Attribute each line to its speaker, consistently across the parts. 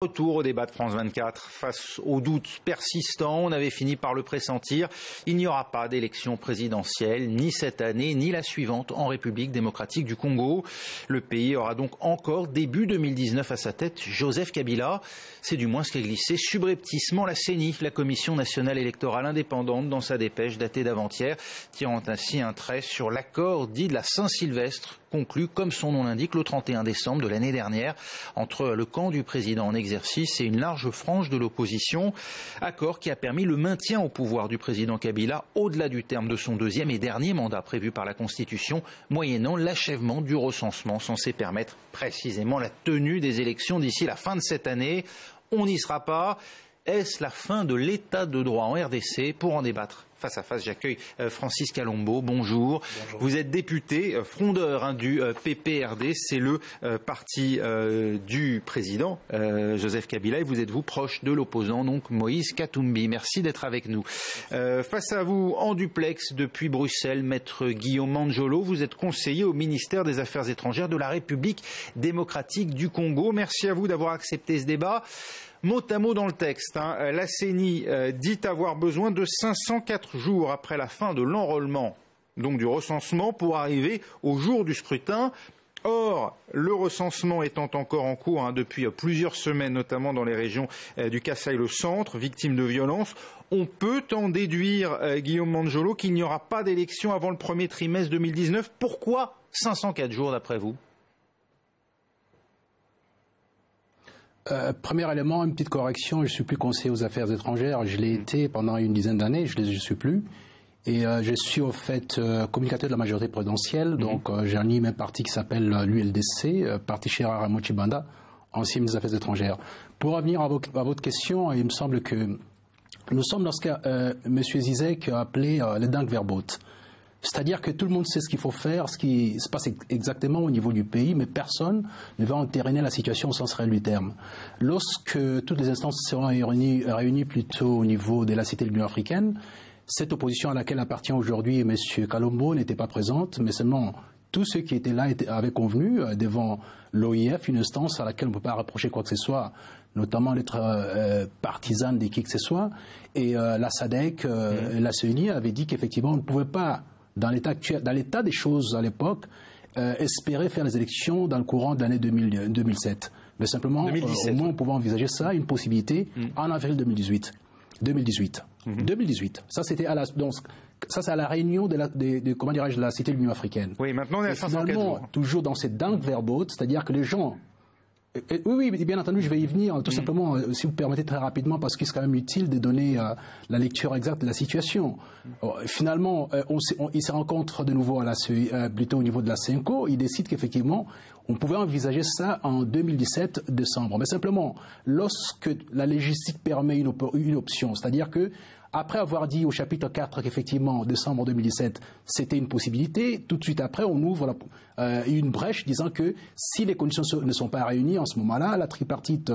Speaker 1: Retour au débat de France 24. Face aux doutes persistants, on avait fini par le pressentir. Il n'y aura pas d'élection présidentielle, ni cette année, ni la suivante en République démocratique du Congo. Le pays aura donc encore début 2019 à sa tête Joseph Kabila. C'est du moins ce qu'a glissé subrepticement la CENI, la Commission nationale électorale indépendante, dans sa dépêche datée d'avant-hier, tirant ainsi un trait sur l'accord dit de la Saint-Sylvestre, conclu, comme son nom l'indique, le 31 décembre de l'année dernière, entre le camp du président en exercice et une large frange de l'opposition. Accord qui a permis le maintien au pouvoir du président Kabila au-delà du terme de son deuxième et dernier mandat prévu par la Constitution, moyennant l'achèvement du recensement censé permettre précisément la tenue des élections d'ici la fin de cette année. On n'y sera pas. Est-ce la fin de l'état de droit en RDC? Pour en débattre face à face, j'accueille Francis Calombo. Bonjour. Bonjour. Vous êtes député, frondeur du PPRD, c'est le parti du président Joseph Kabila, et vous êtes proche de l'opposant, donc Moïse Katumbi. Merci d'être avec nous. Face à vous, en duplex depuis Bruxelles, maître Guillaume Manjolo, vous êtes conseiller au ministère des Affaires étrangères de la République démocratique du Congo. Merci à vous d'avoir accepté ce débat. Mot à mot dans le texte, la CENI dit avoir besoin de 504 jours après la fin de l'enrôlement, donc du recensement, pour arriver au jour du scrutin. Or, le recensement étant encore en cours depuis plusieurs semaines, notamment dans les régions du Kasaï, le centre, victimes de violences, on peut en déduire, Guillaume Manjolo, qu'il n'y aura pas d'élection avant le premier trimestre 2019. Pourquoi 504 jours d'après vous ?
Speaker 2: Premier élément, une petite correction, je ne suis plus conseiller aux affaires étrangères, je l'ai été pendant une dizaine d'années, je ne suis plus. Et je suis au fait communicateur de la majorité présidentielle, donc j'anime un parti qui s'appelle l'ULDC, Parti Chérard Mochibanda, ancien ministre des Affaires étrangères. Pour revenir à votre question, il me semble que nous sommes dans ce qu'a M. Zizek a appelé le Dankverbot. C'est-à-dire que tout le monde sait ce qu'il faut faire, ce qui se passe exactement au niveau du pays, mais personne ne va entériner la situation au sens réel du terme. Lorsque toutes les instances seront réunies plutôt au niveau de la Cité de l'Union africaine, cette opposition à laquelle appartient aujourd'hui M. Calombo n'était pas présente, mais seulement tous ceux qui étaient là avaient convenu devant l'OIF, une instance à laquelle on ne peut pas reprocher quoi que ce soit, notamment d'être partisane de qui que ce soit, et la SADC, la CENI avait dit qu'effectivement on ne pouvait pas, dans l'état des choses à l'époque, espérer faire les élections dans le courant de l'année 2007. Mais simplement, au moins on pouvait envisager ça, une possibilité, en avril 2018. 2018. Ça, c'était à la, donc, ça, c'est à la réunion comment dirais-je, la Cité de l'Union africaine.
Speaker 1: Oui, maintenant on est à 504 jours.
Speaker 2: Toujours dans cette Dankverbot, c'est-à-dire que les gens... Oui, bien entendu, je vais y venir, tout simplement, si vous permettez très rapidement, parce que c'est quand même utile de donner la lecture exacte de la situation. Finalement, ils se rencontrent de nouveau plutôt au niveau de la CENCO, ils décident qu'effectivement, on pouvait envisager ça en 2017, décembre. Mais simplement, lorsque la légistique permet une option, c'est-à-dire que après avoir dit au chapitre 4 qu'effectivement, en décembre 2017, c'était une possibilité, tout de suite après, on ouvre une brèche disant que si les conditions ne sont pas réunies en ce moment-là, la tripartite,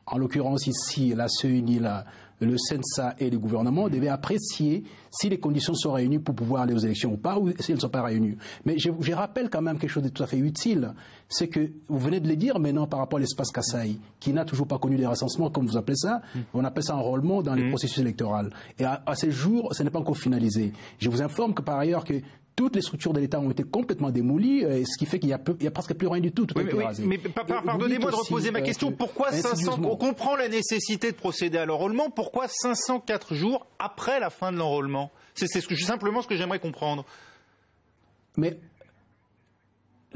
Speaker 2: en l'occurrence ici, la CENI, le CENSA et le gouvernement devaient apprécier si les conditions sont réunies pour pouvoir aller aux élections ou pas, ou si elles ne sont pas réunies. Mais je rappelle quand même quelque chose de tout à fait utile, c'est que vous venez de le dire maintenant par rapport à l'espace Kasaï, qui n'a toujours pas connu des recensements, comme vous appelez ça, on appelle ça enrôlement dans les processus électoraux. Et à ce jour, ce n'est pas encore finalisé. Je vous informe que par ailleurs que toutes les structures de l'État ont été complètement démolies, ce qui fait qu'il y a presque plus rien du tout.
Speaker 1: Mais pardonnez-moi de reposer ma question. Pourquoi 500 On comprend la nécessité de procéder à l'enrôlement. Pourquoi 504 jours après la fin de l'enrôlement? C'est simplement ce que j'aimerais comprendre.
Speaker 2: Mais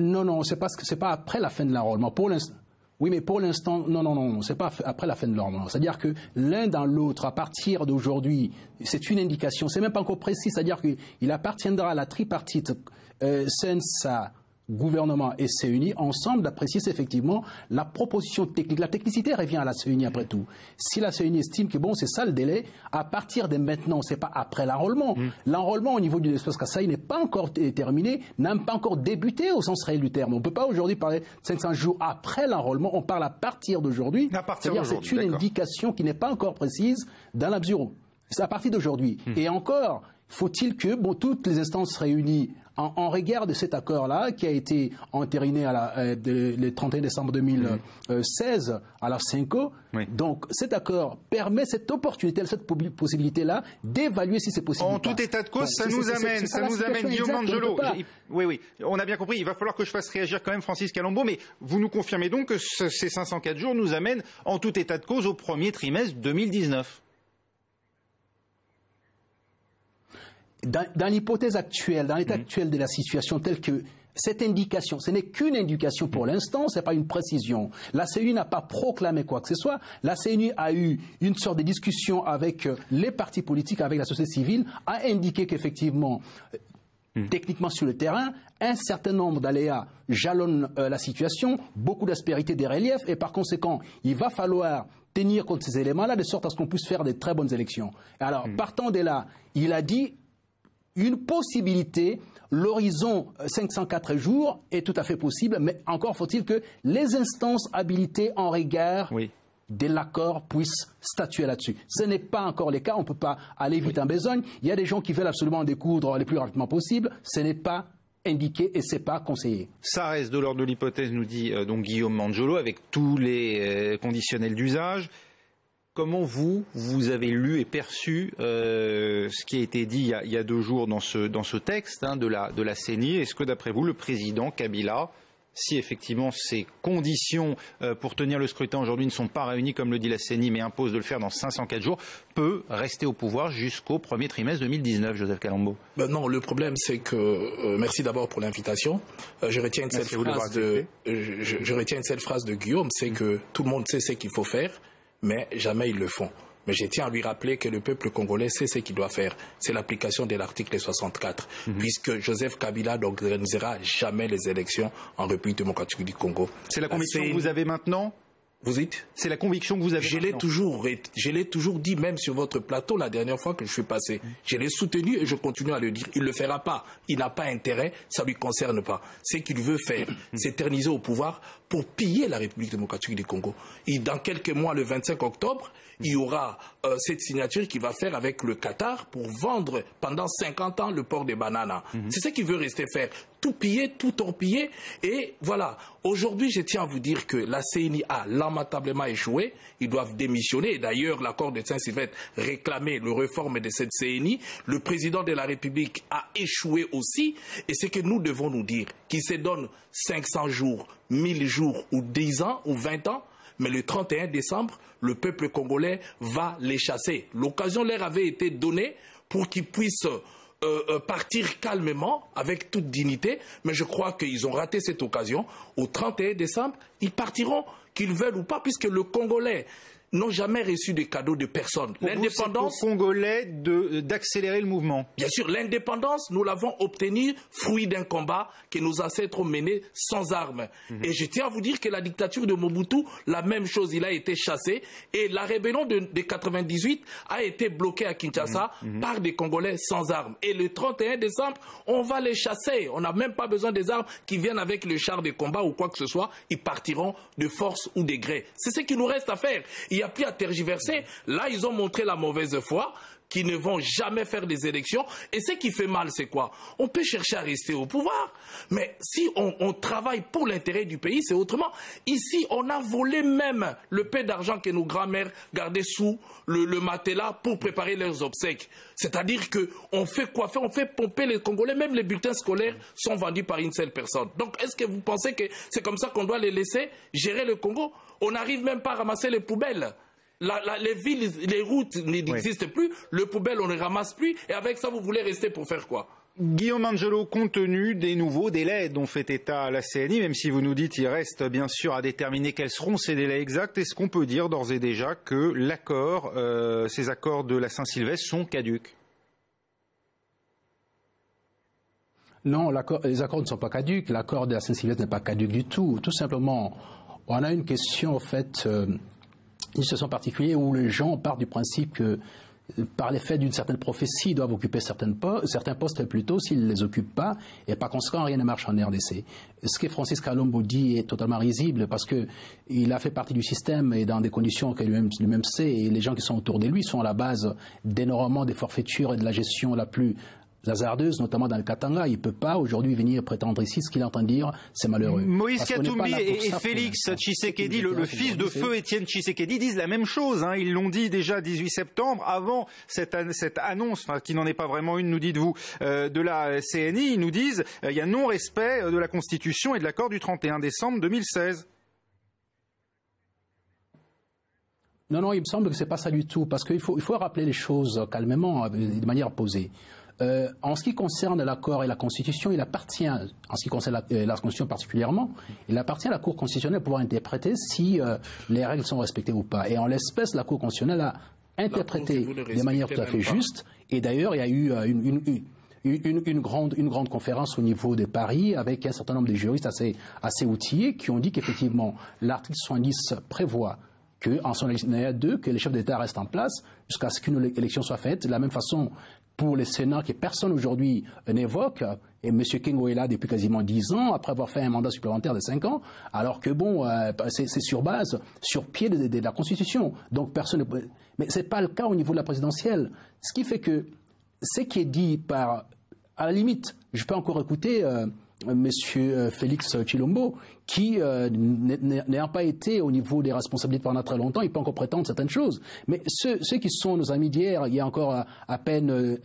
Speaker 2: non, c'est pas après la fin de l'enrôlement. Pour l'instant. Oui, mais pour l'instant, non, c'est pas après la fin de l'enrôlement. C'est-à-dire que l'un dans l'autre, à partir d'aujourd'hui, c'est une indication, c'est même pas encore précis, c'est-à-dire qu'il appartiendra à la tripartite CENSA, gouvernement et CENI, ensemble d'apprécier effectivement la proposition technique. La technicité revient à la CENI après tout. Si la CENI estime que bon, c'est ça le délai, à partir de maintenant, c'est pas après l'enrôlement. L'enrôlement au niveau du espace Kasaï n'est pas encore terminé, n'a pas encore débuté au sens réel du terme. On ne peut pas aujourd'hui parler de 500 jours après l'enrôlement, on parle à partir d'aujourd'hui. C'est-à-dire c'est une indication qui n'est pas encore précise dans la mesure. C'est à partir d'aujourd'hui. Et encore, faut-il que toutes les instances réunies en regard de cet accord-là, qui a été entériné le 31 décembre 2016 à la CENCO, donc cet accord permet cette opportunité, cette possibilité-là d'évaluer si c'est possible.
Speaker 1: En tout état de cause, ça nous amène, Guillaume Mangello. Oui, on a bien compris, il va falloir que je fasse réagir quand même Francis Calombo, mais vous nous confirmez donc que ces 504 jours nous amènent en tout état de cause au premier trimestre 2019.
Speaker 2: Dans l'hypothèse actuelle, dans l'état actuel de la situation telle que cette indication, ce n'est qu'une indication pour l'instant, ce n'est pas une précision. La CNU n'a pas proclamé quoi que ce soit. La CNU a eu une sorte de discussion avec les partis politiques, avec la société civile, a indiqué qu'effectivement, techniquement sur le terrain, un certain nombre d'aléas jalonnent la situation, beaucoup d'aspérités des reliefs, et par conséquent, il va falloir tenir compte de ces éléments-là, de sorte à ce qu'on puisse faire de très bonnes élections. Alors, partant de là, il a dit une possibilité, l'horizon 504 jours est tout à fait possible, mais encore faut-il que les instances habilitées en regard de l'accord puissent statuer là-dessus. Ce n'est pas encore le cas, on ne peut pas aller vite en besogne. Il y a des gens qui veulent absolument en découdre le plus rapidement possible. Ce n'est pas indiqué et ce n'est pas conseillé.
Speaker 1: Ça reste de l'ordre de l'hypothèse, nous dit donc Guillaume Mangello, avec tous les conditionnels d'usage. Comment vous avez lu et perçu ce qui a été dit il y a 2 jours dans ce texte de la CENI? Est-ce que d'après vous, le président Kabila, si effectivement ces conditions pour tenir le scrutin aujourd'hui ne sont pas réunies comme le dit la CENI, mais impose de le faire dans 504 jours, peut rester au pouvoir jusqu'au premier trimestre 2019, Joseph Calombo?
Speaker 3: Non, le problème c'est que, merci d'abord pour l'invitation, je retiens une seule phrase de Guillaume, c'est que tout le monde sait ce qu'il faut faire, mais jamais ils le font. Mais je tiens à lui rappeler que le peuple congolais sait ce qu'il doit faire. C'est l'application de l'article 64, puisque Joseph Kabila n'organisera jamais les élections en République démocratique du Congo.
Speaker 1: C'est la conviction que vous avez maintenant?
Speaker 3: Vous dites?
Speaker 1: C'est la conviction que vous avez.
Speaker 3: Je l'ai toujours dit, même sur votre plateau la dernière fois que je suis passé. Je l'ai soutenu et je continue à le dire. Il ne le fera pas. Il n'a pas intérêt. Ça ne lui concerne pas. Ce qu'il veut faire, s'éterniser au pouvoir pour piller la République démocratique du Congo. Et dans quelques mois, le 25 octobre, il y aura cette signature qu'il va faire avec le Qatar pour vendre pendant 50 ans le port des bananes. C'est ce qu'il veut rester faire. Tout piller, tout torpiller. Et voilà. Aujourd'hui, je tiens à vous dire que la CENI a lamentablement échoué. Ils doivent démissionner. Et d'ailleurs, l'accord de Saint-Sylvestre réclamait le réforme de cette CENI. Le président de la République a échoué aussi. Et c'est que nous devons nous dire qu'il se donne 500 jours, 1000 jours ou 10 ans ou 20 ans. Mais le 31 décembre, le peuple congolais va les chasser. L'occasion leur avait été donnée pour qu'ils puissent partir calmement, avec toute dignité, mais je crois qu'ils ont raté cette occasion. Au 31 décembre, ils partiront, qu'ils veulent ou pas, puisque le Congolais n'ont jamais reçu de cadeaux de personne.
Speaker 1: L'indépendance congolais d'accélérer le mouvement.
Speaker 3: Bien sûr, l'indépendance, nous l'avons obtenue fruit d'un combat que nos ancêtres ont mené sans armes. Et je tiens à vous dire que la dictature de Mobutu, la même chose, il a été chassé. Et la rébellion de 98 a été bloquée à Kinshasa par des Congolais sans armes. Et le 31 décembre, on va les chasser. On n'a même pas besoin des armes qui viennent avec le char de combat ou quoi que ce soit. Ils partiront de force ou de gré. C'est ce qu'il nous reste à faire. Il n'y a plus à tergiverser. Là, ils ont montré la mauvaise foi, qui ne vont jamais faire des élections. Et ce qui fait mal, c'est quoi? On peut chercher à rester au pouvoir, mais si on travaille pour l'intérêt du pays, c'est autrement. Ici, on a volé même le peu d'argent que nos grands-mères gardaient sous le matelas pour préparer leurs obsèques. C'est-à-dire qu'on fait quoi faire? On fait pomper les Congolais. Même les bulletins scolaires sont vendus par une seule personne. Donc, est-ce que vous pensez que c'est comme ça qu'on doit les laisser gérer le Congo? On n'arrive même pas à ramasser les poubelles. Les villes, les routes n'existent plus, les poubelles on ne ramasse plus, et avec ça vous voulez rester pour faire quoi?
Speaker 1: Guillaume Mangello, compte tenu des nouveaux délais dont fait état la CENI, même si vous nous dites qu'il reste bien sûr à déterminer quels seront ces délais exacts, est-ce qu'on peut dire d'ores et déjà que ces accords de la Saint-Sylvestre sont caducs?
Speaker 2: Non, les accords ne sont pas caducs, l'accord de la Saint-Sylvestre n'est pas caduc du tout. Tout simplement, on a une question en fait... une situation particulière où les gens partent du principe que par l'effet d'une certaine prophétie, doivent occuper certains postes plutôt, s'ils ne les occupent pas, et par conséquent, rien ne marche en RDC. Ce que Francis Kalombo dit est totalement risible, parce qu'il a fait partie du système et dans des conditions que lui-même sait, et les gens qui sont autour de lui sont à la base d'énormément des forfaitures et de la gestion la plus hasardeuse, notamment dans le Katanga. Il ne peut pas aujourd'hui venir prétendre ici ce qu'il est en train de dire, c'est malheureux.
Speaker 1: Moïse Katumbi et Félix Tshisekedi, le fils de feu Étienne Tshisekedi, disent la même chose. Hein. Ils l'ont dit déjà 18 septembre, avant cette annonce, qui n'en est pas vraiment une, nous dites-vous, de la CNI. Ils nous disent il y a non-respect de la Constitution et de l'accord du 31 décembre 2016.
Speaker 2: Non, il me semble que ce n'est pas ça du tout, parce qu'il faut rappeler les choses calmement, de manière posée. En ce qui concerne l'accord et la Constitution, il appartient, en ce qui concerne la Constitution particulièrement, il appartient à la Cour constitutionnelle de pouvoir interpréter si les règles sont respectées ou pas. Et en l'espèce, la Cour constitutionnelle a interprété de manière tout à fait juste. Et d'ailleurs, il y a eu une grande conférence au niveau de Paris avec un certain nombre de juristes assez outillés qui ont dit qu'effectivement, l'article 70 prévoit qu'en son alinéa 2, que les chefs d'État restent en place jusqu'à ce qu'une élection soit faite. De la même façon, pour les Sénats, que personne aujourd'hui n'évoque, et M. Kengo est là depuis quasiment 10 ans, après avoir fait un mandat supplémentaire de 5 ans, alors que bon, c'est sur pied de la Constitution. Donc personne ne peut... Mais ce n'est pas le cas au niveau de la présidentielle. Ce qui fait que ce qui est dit par... À la limite, je peux encore écouter M. Félix Tshilombo, qui, n'ayant pas été au niveau des responsabilités pendant très longtemps, il peut encore prétendre certaines choses. Mais ceux qui sont nos amis d'hier, il y a encore à peine,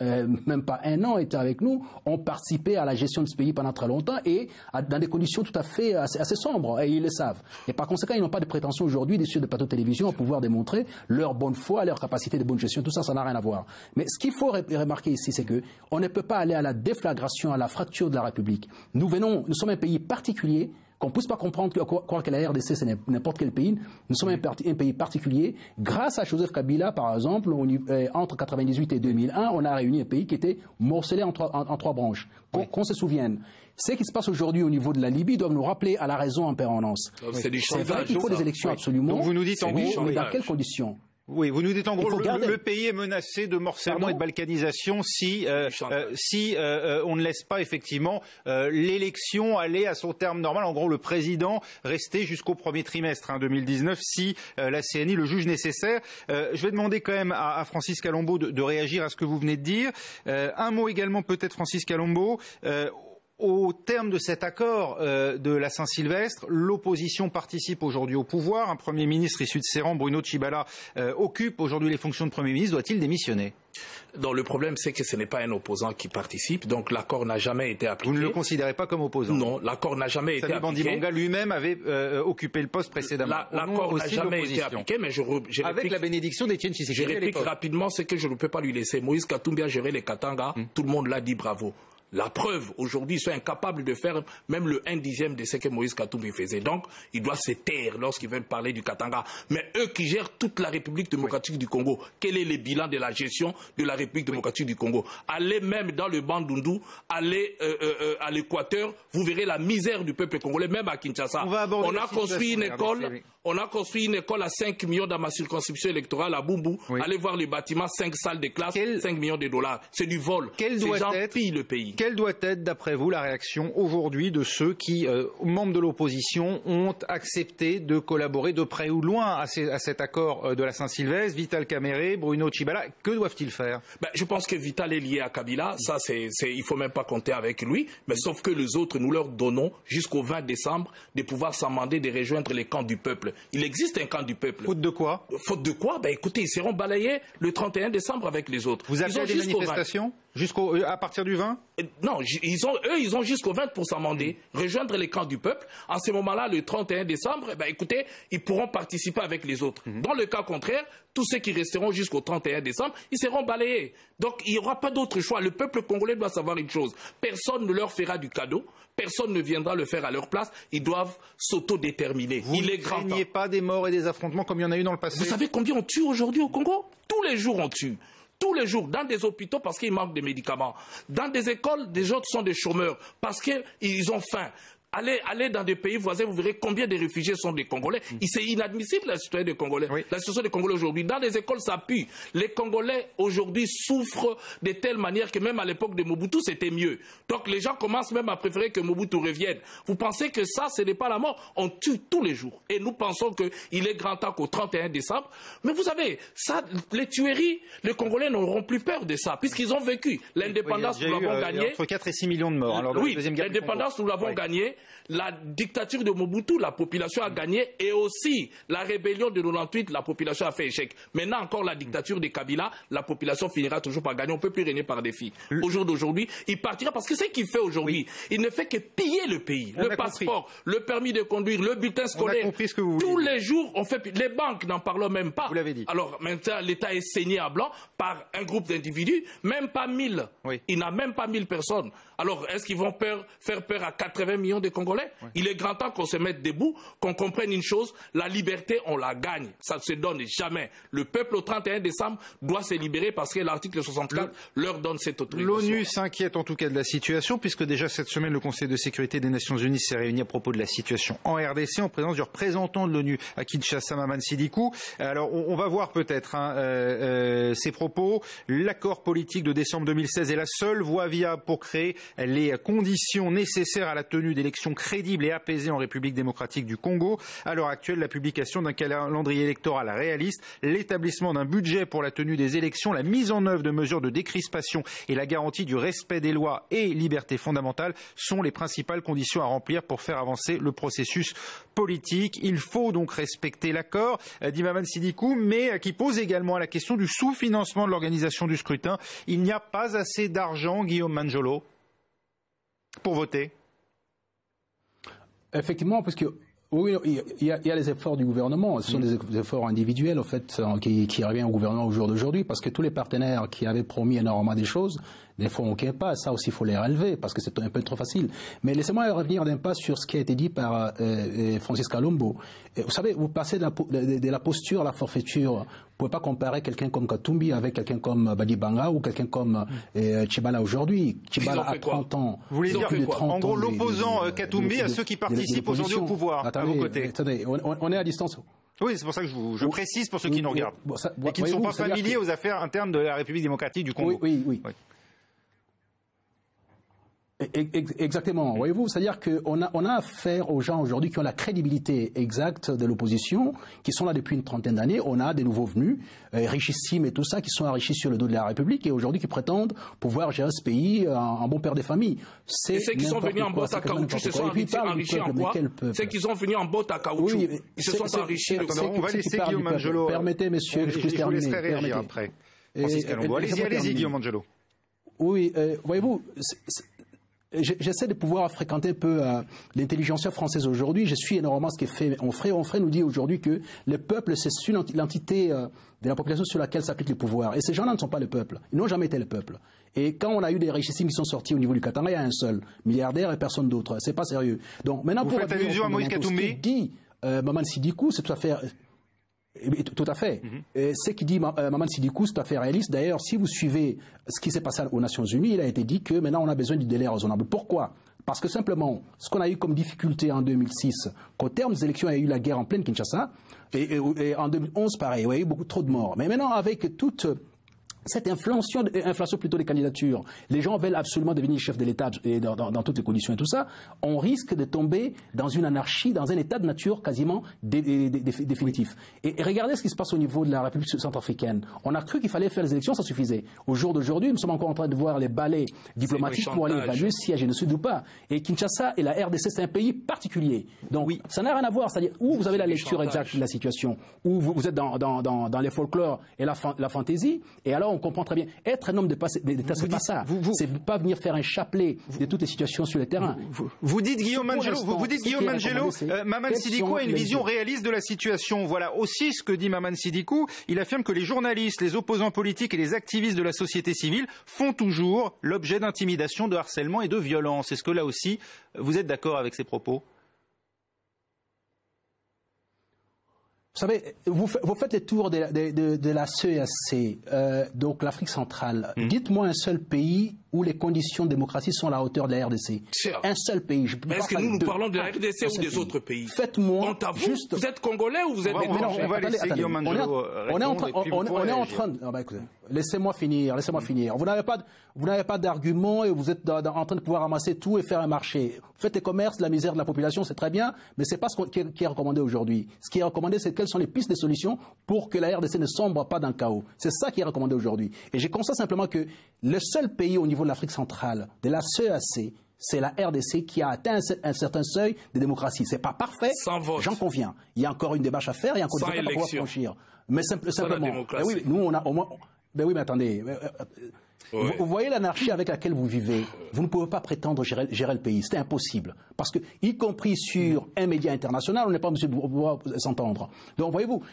Speaker 2: même pas un an, étaient avec nous, ont participé à la gestion de ce pays pendant très longtemps et dans des conditions tout à fait assez sombres, et ils le savent. Et par conséquent, ils n'ont pas de prétention aujourd'hui, sur des plateaux de télévision, à pouvoir démontrer leur bonne foi, leur capacité de bonne gestion. Tout ça, ça n'a rien à voir. Mais ce qu'il faut remarquer ici, c'est qu'on ne peut pas aller à la déflagration, à la fracture de la République. Nous sommes un pays particulier, qu'on ne puisse pas comprendre croire que la RDC c'est n'importe quel pays. Nous sommes un pays particulier. Grâce à Joseph Kabila, par exemple, entre 1998 et 2001, on a réuni un pays qui était morcelé en trois branches. Qu'on se souvienne. Ce qui se passe aujourd'hui au niveau de la Libye doit nous rappeler à la raison en permanence. C'est vrai qu'il faut des élections absolument.
Speaker 1: Donc vous nous dites en gros,
Speaker 2: mais dans quelles conditions ?
Speaker 1: Oui, vous nous dites en gros le pays est menacé de morcellement et de balkanisation si on ne laisse pas effectivement l'élection aller à son terme normal. En gros, le président restait jusqu'au premier trimestre 2019 si la CNI le juge nécessaire. Je vais demander quand même à Francis Kalombo de réagir à ce que vous venez de dire. Un mot également peut-être, Francis Kalombo. Au terme de cet accord de la Saint-Sylvestre, l'opposition participe aujourd'hui au pouvoir. Un Premier ministre issu de ses rangs, Bruno Tshibala, occupe aujourd'hui les fonctions de Premier ministre. Doit-il démissionner ?
Speaker 3: Donc le problème, c'est que ce n'est pas un opposant qui participe. Donc l'accord n'a jamais été appliqué.
Speaker 1: Vous ne le considérez pas comme opposant ?
Speaker 3: Non, l'accord n'a jamais été appliqué.
Speaker 1: Samy Bandimanga lui-même avait occupé le poste précédemment.
Speaker 3: L'accord n'a jamais été appliqué, mais
Speaker 1: avec la bénédiction d'Étienne Tshisekedi.
Speaker 3: Je réplique rapidement ce que je ne peux pas lui laisser. Moïse Katumbi a géré les Katanga. Tout le monde l'a dit bravo. La preuve, aujourd'hui, ils sont incapables de faire même le 1/10 de ce que Moïse Katumbi faisait. Donc, ils doivent se taire lorsqu'ils veulent parler du Katanga. Mais eux qui gèrent toute la République démocratique du Congo, quel est le bilan de la gestion de la République démocratique du Congo? Allez même dans le Bandundu, allez à l'Équateur, vous verrez la misère du peuple congolais, même à Kinshasa. On a construit une école à 5 millions dans ma circonscription électorale à Bumbu. Oui. Allez voir les bâtiments, 5 salles de classe, 5 millions de dollars. C'est du vol. Ces gens pillent le pays.
Speaker 1: Quelle doit être, d'après vous, la réaction aujourd'hui de ceux qui, membres de l'opposition, ont accepté de collaborer de près ou de loin à cet accord de la Saint-Sylvestre? Vital Kamerhe, Bruno Tshibala, que doivent-ils faire?
Speaker 3: Je pense que Vital est lié à Kabila. Ça, il ne faut même pas compter avec lui. Mais sauf que les autres, nous leur donnons jusqu'au 20 décembre de pouvoir s'amender de rejoindre les camps du peuple. Il existe un camp du peuple.
Speaker 1: Faute de quoi?
Speaker 3: Faute de quoi? Écoutez, ils seront balayés le 31 décembre avec les autres.
Speaker 1: Vous appelez des manifestations à partir du 20?
Speaker 3: Non, ils ont jusqu'au 20 pour s'amender, rejoindre les camps du peuple. En ce moment-là, le 31 décembre, écoutez, ils pourront participer avec les autres. Dans le cas contraire, tous ceux qui resteront jusqu'au 31 décembre, ils seront balayés. Donc, il n'y aura pas d'autre choix. Le peuple congolais doit savoir une chose. Personne ne leur fera du cadeau. Personne ne viendra le faire à leur place. Ils doivent s'autodéterminer.
Speaker 1: Il est grand temps. Vous ne craignez pas des morts et des affrontements comme il y en a eu dans le passé?
Speaker 3: Vous savez combien on tue aujourd'hui au Congo? Tous les jours, on tue. Tous les jours, dans des hôpitaux parce qu'il manque de médicaments. Dans des écoles, des autres sont des chômeurs parce qu'ils ont faim. Allez dans des pays voisins, vous verrez combien de réfugiés sont des Congolais. C'est inadmissible la situation des Congolais. Oui. La situation des Congolais aujourd'hui, dans les écoles, ça pue. Les Congolais aujourd'hui souffrent de telle manière que même à l'époque de Mobutu, c'était mieux. Donc les gens commencent même à préférer que Mobutu revienne. Vous pensez que ça, ce n'est pas la mort? On tue tous les jours. Et nous pensons qu'il est grand temps qu'au 31 décembre. Mais vous savez, ça, les tueries, les Congolais n'auront plus peur de ça, puisqu'ils ont vécu. L'indépendance, nous l'avons gagnée.
Speaker 1: Entre 4 et 6 millions de morts. Alors,
Speaker 3: oui, l'indépendance, nous l'avons gagnée. La dictature de Mobutu, la population a gagné, et aussi la rébellion de 98, la population a fait échec. Maintenant encore la dictature de Kabila, la population finira toujours par gagner. On ne peut plus régner par défi. Au jour d'aujourd'hui, il partira parce que ce qu'il fait aujourd'hui, il ne fait que piller le pays. Le passeport, le permis de conduire, le bulletin scolaire. Tous les jours, on fait. Les banques n'en parlent même pas.
Speaker 1: Vous l'avez dit.
Speaker 3: Alors maintenant, l'État est saigné à blanc par un groupe d'individus, même pas 1000. Oui. Il n'a même pas 1000 personnes. Alors, est-ce qu'ils vont faire peur à 80 millions de Congolais? Oui. Il est grand temps qu'on se mette debout, qu'on comprenne une chose, la liberté, on la gagne. Ça ne se donne jamais. Le peuple, au 31 décembre, doit se libérer parce que l'article 64 leur donne cette autorisation.
Speaker 1: L'ONU s'inquiète en tout cas de la situation, puisque déjà cette semaine, le Conseil de sécurité des Nations Unies s'est réuni à propos de la situation en RDC, en présence du représentant de l'ONU à Kinshasa, Maman Sidibé. Alors, on va voir peut-être ces propos. L'accord politique de décembre 2016 est la seule voie viable pour créer les conditions nécessaires à la tenue d'élections crédibles et apaisées en République démocratique du Congo. À l'heure actuelle, la publication d'un calendrier électoral réaliste, l'établissement d'un budget pour la tenue des élections, la mise en œuvre de mesures de décrispation et la garantie du respect des lois et libertés fondamentales sont les principales conditions à remplir pour faire avancer le processus politique. Il faut donc respecter l'accord, dit Maman Sidibé, mais qui pose également la question du sous-financement de l'organisation du scrutin. Il n'y a pas assez d'argent, Guillaume Manjolo, pour voter.
Speaker 2: Effectivement, parce que oui, il y a les efforts du gouvernement. Ce sont des efforts individuels, en fait, qui reviennent au gouvernement au jour d'aujourd'hui, parce que tous les partenaires qui avaient promis énormément des choses, des fois on ne pas. Ça aussi, il faut les relever, parce que c'est un peu trop facile. Mais laissez-moi revenir d'un pas sur ce qui a été dit par Francis Kalombo. Vous savez, vous passez de la posture à la forfaiture. Vous ne pouvez pas comparer quelqu'un comme Katumbi avec quelqu'un comme Badibanga ou quelqu'un comme Tchibala aujourd'hui. Tchibala a 30 ans.
Speaker 1: Vous voulez dire quoi? En gros, l'opposant Katumbi à ceux qui participent aujourd'hui au pouvoir, à vos côtés.
Speaker 2: Attendez, on est à distance.
Speaker 1: Oui, c'est pour ça que je précise pour ceux qui nous regardent et qui ne sont pas familiers aux affaires internes de la République démocratique du Congo.
Speaker 2: Oui. Exactement, voyez-vous, c'est-à-dire qu'on a affaire aux gens aujourd'hui qui ont la crédibilité exacte de l'opposition, qui sont là depuis une trentaine d'années. On a des nouveaux venus, richissimes et tout ça, qui sont enrichis sur le dos de la République et aujourd'hui qui prétendent pouvoir gérer ce pays en bon père des familles.
Speaker 3: Et ceux qui sont venus en botte à caoutchouc se sont enrichis en quoi? Ceux qui sont venus en botte à caoutchouc, ils se sont enrichis.
Speaker 1: On va laisser Guillaume Manjolo.
Speaker 2: Permettez, monsieur, je
Speaker 1: vous laisserai réagir après. Allez-y, Guillaume Manjolo.
Speaker 2: Oui, voyez-vous, j'essaie de pouvoir fréquenter un peu l'intelligentsia française aujourd'hui. Je suis énormément ce qui est fait. Onfray nous dit aujourd'hui que le peuple, c'est l'entité de la population sur laquelle s'applique le pouvoir. Et ces gens-là ne sont pas le peuple. Ils n'ont jamais été le peuple. Et quand on a eu des richissimes qui sont sortis au niveau du Katanga, il y a un seul milliardaire et personne d'autre. C'est pas sérieux. Donc maintenant,
Speaker 1: vous faites allusion à Moïse Katumbi?
Speaker 2: Ce que dit Maman Sidibé, c'est tout à fait... Tout à fait. Ce qui dit Maman Sidibé, c'est tout à fait réaliste. D'ailleurs, si vous suivez ce qui s'est passé aux Nations Unies, il a été dit que maintenant on a besoin du délai raisonnable. Pourquoi? Parce que simplement, ce qu'on a eu comme difficulté en 2006, qu'au terme des élections, il y a eu la guerre en pleine Kinshasa, et en 2011, pareil, il y a eu beaucoup trop de morts. Mais maintenant, avec toute cette inflation plutôt des candidatures, les gens veulent absolument devenir chef de l'État et dans toutes les conditions et tout ça, on risque de tomber dans une anarchie, dans un état de nature quasiment définitif. Et regardez ce qui se passe au niveau de la République centrafricaine. On a cru qu'il fallait faire les élections, ça suffisait. Au jour d'aujourd'hui, nous sommes encore en train de voir les balais diplomatiques pour aller évaluer s'il y a génocide ou pas. Et Kinshasa et la RDC, c'est un pays particulier. Donc oui, ça n'a rien à voir. C'est-à-dire où vous avez la lecture exacte de la situation, où vous êtes dans les folklores et la fantaisie, et alors on comprend très bien. Être un homme d'État, c'est pas ça. C'est pas venir faire un chapelet de toutes les situations sur le terrain.
Speaker 1: Vous dites, Guillaume Manjolo, Maman Sidibé a une vision réaliste de la situation. Voilà aussi ce que dit Maman Sidibé. Il affirme que les journalistes, les opposants politiques et les activistes de la société civile font toujours l'objet d'intimidation, de harcèlement et de violence. Est-ce que là aussi, vous êtes d'accord avec ces propos ?
Speaker 2: Vous savez, vous faites le tour de la CEAC, donc l'Afrique centrale. Dites-moi un seul pays où les conditions de démocratie sont à la hauteur de la RDC. Un seul pays.
Speaker 3: Est-ce que nous parlons de la RDC ou des autres pays?
Speaker 2: Faites-moi
Speaker 3: juste... Vous êtes congolais ou vous êtes étranger?
Speaker 1: On va laisser Guillaume Angelo répondre.
Speaker 2: On est en train... Laissez-moi finir. Vous n'avez pas d'argument et vous êtes en train de pouvoir ramasser tout et faire un marché. Faites les commerces, la misère de la population, c'est très bien, mais ce n'est pas ce qui est recommandé aujourd'hui. Ce qui est recommandé, c'est quelles sont les pistes de solutions pour que la RDC ne sombre pas dans le chaos. C'est ça qui est recommandé aujourd'hui. Et je constate simplement que le seul pays au niveau de l'Afrique centrale, de la CEAC, c'est la RDC qui a atteint un certain seuil de démocratie. C'est pas parfait, j'en conviens. Il y a encore une démarche à faire, il y a encore des étapes à pouvoir franchir. Mais simplement, oui, nous on a au moins... oui, mais attendez... Vous voyez l'anarchie avec laquelle vous vivez. Vous ne pouvez pas prétendre gérer le pays. C'est impossible. Parce que, y compris sur un média international, on n'est pas obligé de pouvoir s'entendre. Donc, voyez-vous,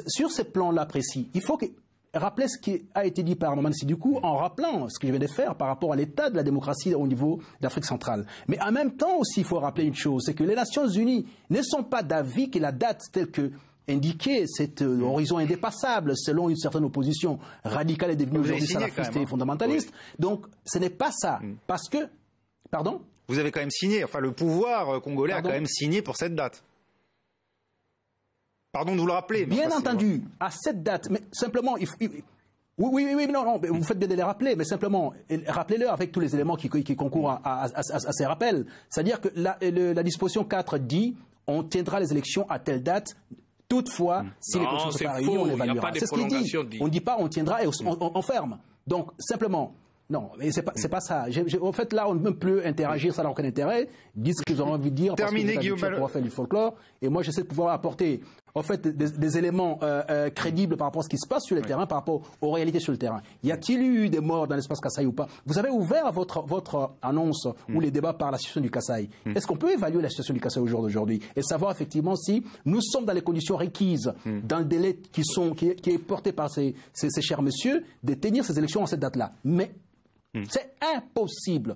Speaker 2: sur ce plan-là précis, il faut rappeler ce qui a été dit par Maman Sidoukou en rappelant ce que je viens de faire par rapport à l'état de la démocratie au niveau de l'Afrique centrale. Mais en même temps aussi, il faut rappeler une chose, c'est que les Nations Unies ne sont pas d'avis que la date telle que indiquer cet horizon indépassable selon une certaine opposition radicale est devenue aujourd'hui salafiste et fondamentaliste. Oui. Donc ce n'est pas ça. Parce que... Pardon?
Speaker 1: Vous avez quand même signé, enfin le pouvoir congolais a quand même signé pour cette date. Pardon de vous le rappeler.
Speaker 2: Bien entendu, à cette date, mais simplement... Oui, non, vous faites bien de les rappeler, mais simplement, rappelez-le avec tous les éléments qui concourent à ces rappels. C'est-à-dire que la disposition 4 dit on tiendra les élections à telle date. Toutefois, si les conditions ne sont pas réunies, on évaluera. C'est ce qu'il dit. On ne dit pas on tiendra et on ferme. Donc, simplement, non, mais c'est pas ça. En fait, là, on ne peut plus interagir, ça n'a aucun intérêt. Dites ce qu'ils ont envie de dire.
Speaker 1: Terminé, Guillaume.
Speaker 2: On va faire du folklore. Et moi, j'essaie de pouvoir apporter, en fait, des éléments crédibles par rapport à ce qui se passe sur le terrain, par rapport aux réalités sur le terrain. Y a-t-il eu des morts dans l'espace Kasaï ou pas? Vous avez ouvert votre annonce ou les débats par la situation du Kasaï. Est-ce qu'on peut évaluer la situation du Kasaï au jour d'aujourd'hui et savoir effectivement si nous sommes dans les conditions requises, dans le délai qui est porté par ces chers messieurs, de tenir ces élections à cette date-là? Mais c'est impossible,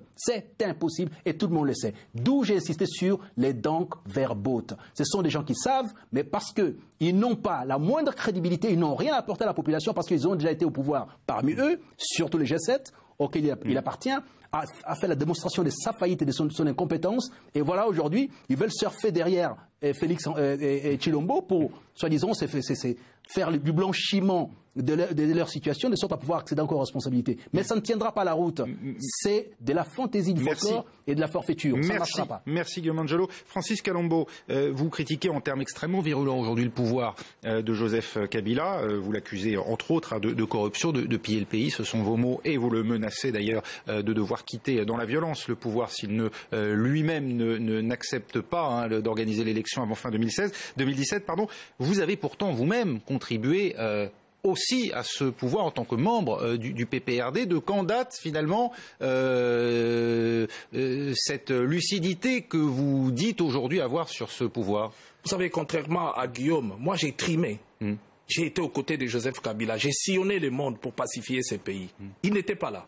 Speaker 2: et tout le monde le sait. D'où j'ai insisté sur les donc verbotes. Ce sont des gens qui savent, mais parce qu'ils n'ont pas la moindre crédibilité, ils n'ont rien apporté à la population parce qu'ils ont déjà été au pouvoir parmi eux, surtout les G7, auxquels il appartient, a fait la démonstration de sa faillite et de son incompétence. Et voilà, aujourd'hui, ils veulent surfer derrière Félix et Chilombo pour, soi-disant, faire du blanchiment de leur situation, de sorte à pouvoir accéder encore aux responsabilités. Mais ça ne tiendra pas la route. C'est de la fantaisie du folklore et de la forfaiture. Ça ne marchera pas.
Speaker 1: Merci Guillaume Angelo. Francis Kalombo, vous critiquez en termes extrêmement virulents aujourd'hui le pouvoir de Joseph Kabila. Vous l'accusez entre autres de corruption, de piller le pays. Ce sont vos mots et vous le menacez d'ailleurs de devoir quitter dans la violence le pouvoir s'il lui-même n'accepte pas d'organiser l'élection avant fin 2017. Vous avez pourtant vous-même contribué aussi à ce pouvoir en tant que membre du PPRD. De quand date finalement cette lucidité que vous dites aujourd'hui avoir sur ce pouvoir?
Speaker 3: Vous savez, contrairement à Guillaume, moi j'ai trimé. J'ai été aux côtés de Joseph Kabila. J'ai sillonné le monde pour pacifier ces pays. Il n'était pas là.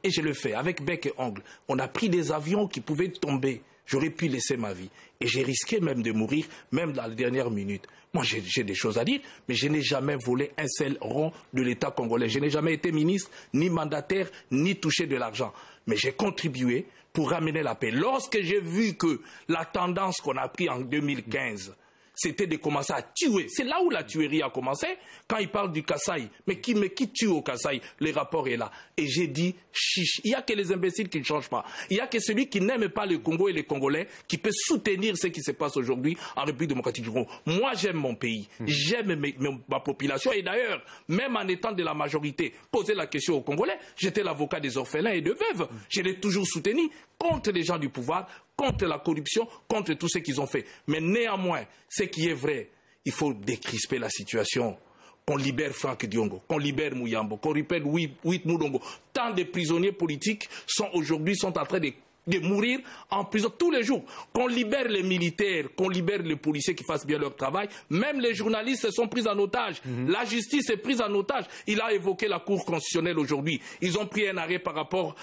Speaker 3: Et je le fais avec bec et ongle. On a pris des avions qui pouvaient tomber. J'aurais pu laisser ma vie. Et j'ai risqué même de mourir, même dans les dernières minutes. Moi, j'ai des choses à dire, mais je n'ai jamais volé un seul rond de l'État congolais. Je n'ai jamais été ministre, ni mandataire, ni touché de l'argent. Mais j'ai contribué pour ramener la paix. Lorsque j'ai vu que la tendance qu'on a prise en 2015, c'était de commencer à tuer. C'est là où la tuerie a commencé, quand il parle du Kasaï. Mais qui tue au Kasaï? Le rapport est là. Et j'ai dit, chiche, il n'y a que les imbéciles qui ne changent pas. Il n'y a que celui qui n'aime pas le Congo et les Congolais qui peut soutenir ce qui se passe aujourd'hui en République démocratique du Congo. Moi, j'aime mon pays. J'aime ma population. Et d'ailleurs, même en étant de la majorité, poser la question aux Congolais, j'étais l'avocat des orphelins et de veuves. Je l'ai toujours soutenu contre les gens du pouvoir, contre la corruption, contre tout ce qu'ils ont fait. Mais néanmoins, ce qui est vrai, il faut décrisper la situation. Qu'on libère Franck Diongo, qu'on libère Mouyambo, qu'on libère Huit Moudongo. Tant de prisonniers politiques sont aujourd'hui en train de de mourir en prison tous les jours. Qu'on libère les militaires, qu'on libère les policiers qui fassent bien leur travail. Même les journalistes sont pris en otage. La justice est prise en otage. Il a évoqué la Cour constitutionnelle aujourd'hui. Ils ont pris un arrêt par rapport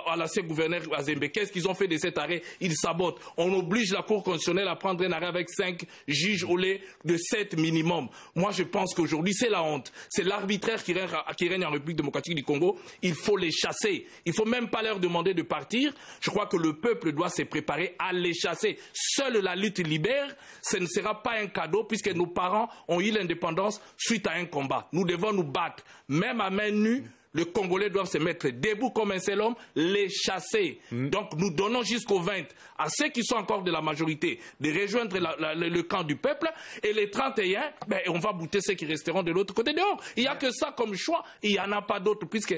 Speaker 3: à l'ancien gouverneur Azembe. Qu'est-ce qu'ils ont fait de cet arrêt? Ils sabotent. On oblige la Cour constitutionnelle à prendre un arrêt avec 5 juges au lieu de 7 minimum. Moi, je pense qu'aujourd'hui, c'est la honte. C'est l'arbitraire qui règne en République démocratique du Congo. Il faut les chasser. Il ne faut même pas leur demander de partir. Je crois que le peuple doit se préparer à les chasser. Seule la lutte libère, ce ne sera pas un cadeau puisque nos parents ont eu l'indépendance suite à un combat. Nous devons nous battre, même à main nue. Les Congolais doivent se mettre debout comme un seul homme, les chasser. Donc nous donnons jusqu'au 20 à ceux qui sont encore de la majorité de rejoindre le camp du peuple, et les 31, on va bouter ceux qui resteront de l'autre côté dehors. Il n'y a que ça comme choix, il n'y en a pas d'autre, puisque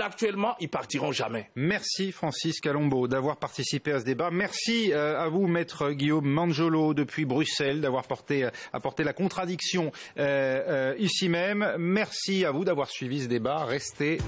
Speaker 3: actuellement, ils partiront jamais.
Speaker 1: Merci Francis Kalombo d'avoir participé à ce débat. Merci à vous, maître Guillaume Manjolo, depuis Bruxelles, d'avoir apporté la contradiction ici même. Merci à vous d'avoir suivi ce débat. Restez